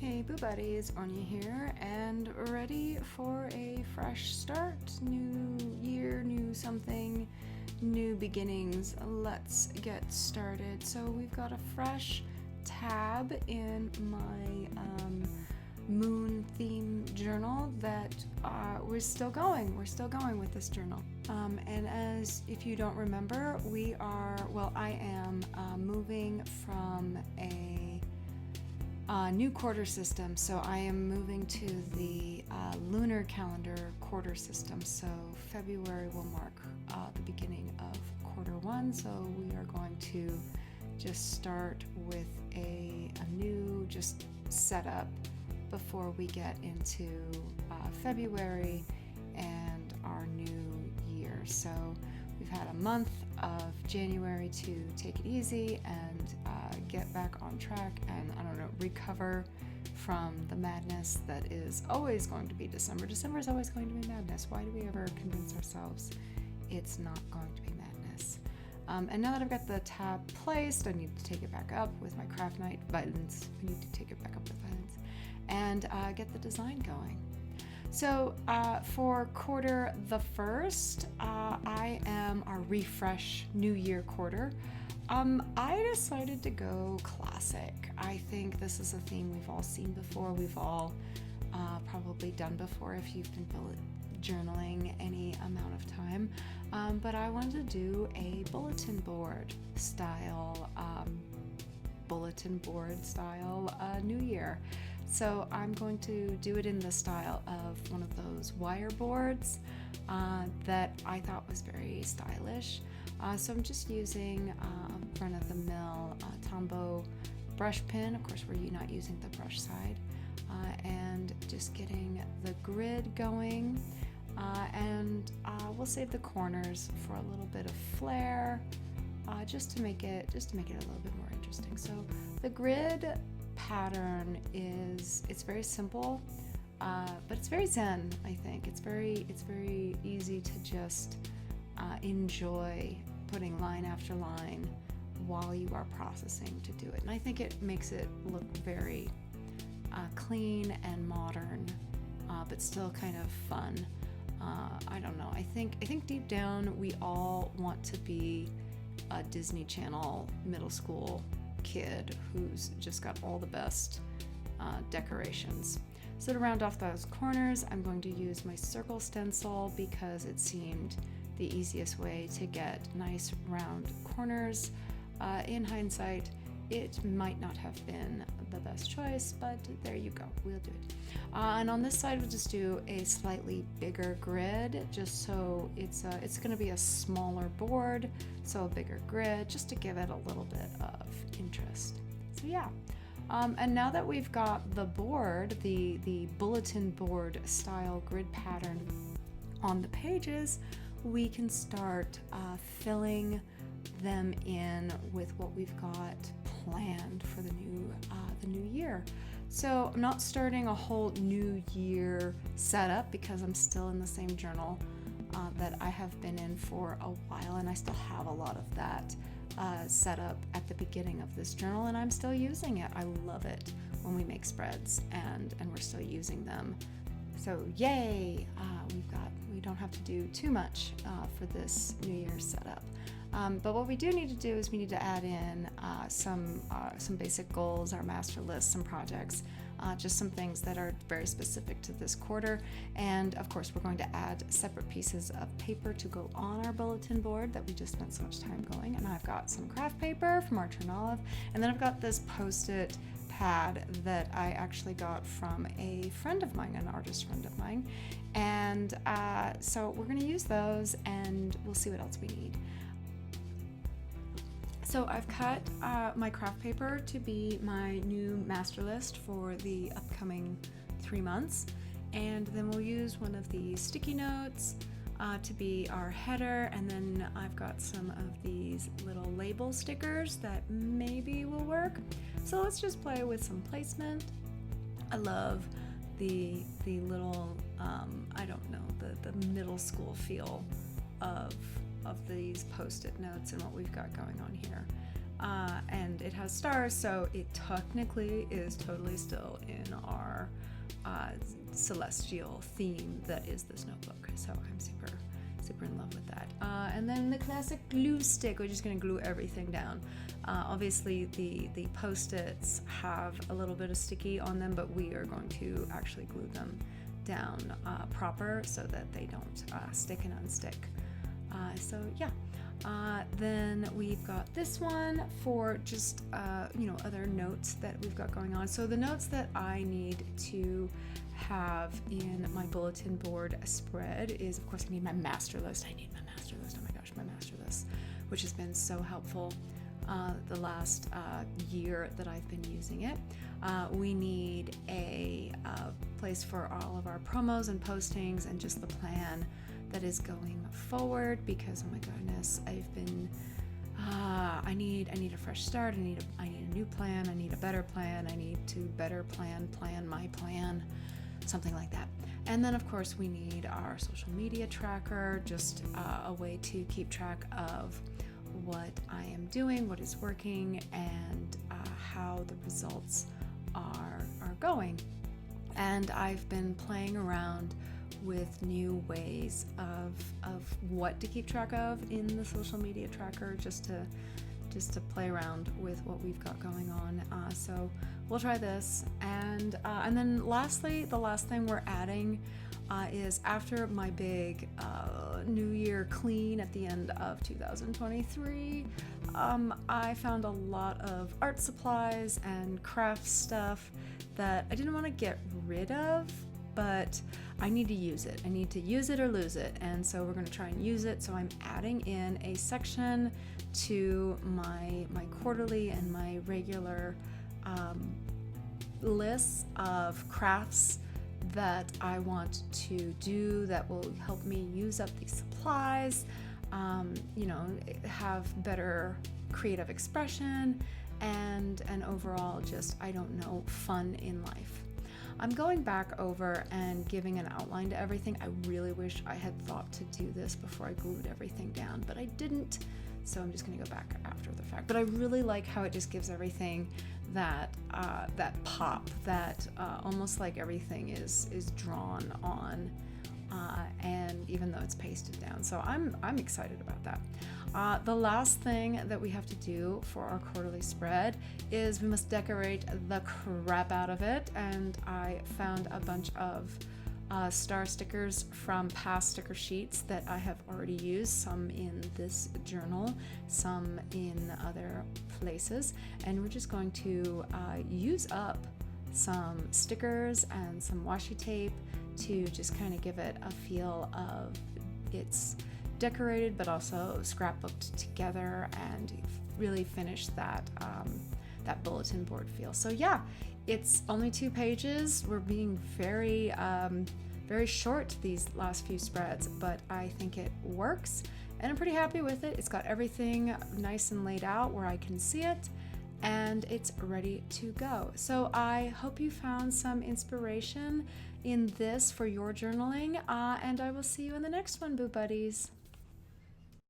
Hey Boo Buddies, Onya here, and ready for a fresh start. New year, new something, new beginnings. Let's get started. So we've got a fresh tab in my moon theme journal that we're still going with this journal. And as if you don't remember, I am moving from a new quarter system. So I am moving to the lunar calendar quarter system. So February will mark the beginning of quarter one. So we are going to just start with a new just setup before we get into February and our new year. So we've had a month of January to take it easy and get back on track and, recover from the madness that is always going to be December. December is always going to be madness. Why do we ever convince ourselves it's not going to be madness? And now that I've got the tab placed, I need to take it back up with my craft night violence. I need to take it back up with violence and get the design going. So for quarter the first, I am our refresh New Year quarter. I decided to go classic. I think this is a theme we've all seen before. We've all probably done before if you've been journaling any amount of time. But I wanted to do a bulletin board style New Year. So I'm going to do it in the style of one of those wire boards that I thought was very stylish. So I'm just using run-of-the-mill Tombow brush pen. Of course, we're not using the brush side. And just getting the grid going. And we'll save the corners for a little bit of flair, just to make it a little bit more interesting. So the grid pattern it's very simple, but it's very zen. I think it's very easy to just enjoy putting line after line while you are processing to do it, and I think it makes it look very clean and modern, but still kind of fun. I don't know. I think deep down we all want to be a Disney Channel middle school kid who's just got all the best decorations. So to round off those corners, I'm going to use my circle stencil because it seemed the easiest way to get nice round corners. In hindsight, it might not have been the best choice, but there you go, we'll do it. And on this side, we'll just do a slightly bigger grid, just so it's going to be a smaller board, so a bigger grid, just to give it a little bit of interest. So yeah, and now that we've got the board, the bulletin board style grid pattern on the pages, we can start filling them in with what we've got planned for the new year. So I'm not starting a whole new year setup because I'm still in the same journal that I have been in for a while, and I still have a lot of that set up at the beginning of this journal, and I'm still using it. I love it when we make spreads and we're still using them. So yay! We don't have to do too much for this New Year's setup. But what we do need to do is we need to add in some basic goals, our master list, some projects, just some things that are very specific to this quarter. And of course, we're going to add separate pieces of paper to go on our bulletin board that we just spent so much time going. And I've got some craft paper from Archer and Olive, and then I've got this Post-it pad that I actually got from a friend of mine, an artist friend of mine. And so we're going to use those, and we'll see what else we need. So I've cut my craft paper to be my new master list for the upcoming 3 months, and then we'll use one of the sticky notes to be our header, and then I've got some of these little label stickers that maybe will work. So let's just play with some placement. I love the little the middle school feel of these Post-it notes and what we've got going on here. and it has stars, so it technically is totally still in our celestial theme that is this notebook. So I'm super in love with that. And then the classic glue stick, we're just going to glue everything down. Obviously the post-its have a little bit of sticky on them, but we are going to actually glue them down proper so that they don't stick and unstick. So yeah. Then we've got this one for just other notes that we've got going on. So the notes that I need to have in my bulletin board spread is, of course, I need my master list. Oh my gosh, my master list, which has been so helpful the last year that I've been using it. We need a place for all of our promos and postings and just the plan that is going forward, because oh my goodness, I've been I need a fresh start. I need a new plan. I need a better plan. I need to better plan my plan, something like that. And then of course we need our social media tracker, just a way to keep track of what I am doing, what is working, and how the results are going. And I've been playing around with new ways of what to keep track of in the social media tracker, just to play around with what we've got going on. So we'll try this, and then lastly, the last thing we're adding is, after my big New Year clean at the end of 2023, I found a lot of art supplies and craft stuff that I didn't want to get rid of, but I need to use it. I need to use it or lose it, and so we're going to try and use it. So I'm adding in a section to my quarterly and my regular lists of crafts that I want to do that will help me use up these supplies, have better creative expression, and overall just, I don't know, fun in life. I'm going back over and giving an outline to everything. I really wish I had thought to do this before I glued everything down, but I didn't, so I'm just going to go back after the fact. But I really like how it just gives everything that pop, that almost like everything is drawn on, and even though it's pasted down. So I'm excited about that. The last thing that we have to do for our quarterly spread is we must decorate the crap out of it, and I found a bunch of star stickers from past sticker sheets that I have already used, some in this journal, some in other places, and we're just going to use up some stickers and some washi tape to just kind of give it a feel of it's decorated but also scrapbooked together, and really finish that bulletin board feel. So yeah, it's only 2 pages. We're being very short these last few spreads, but I think it works and I'm pretty happy with it. It's got everything nice and laid out where I can see it, and it's ready to go. So I hope you found some inspiration in this for your journaling, and I will see you in the next one, Boo Buddies.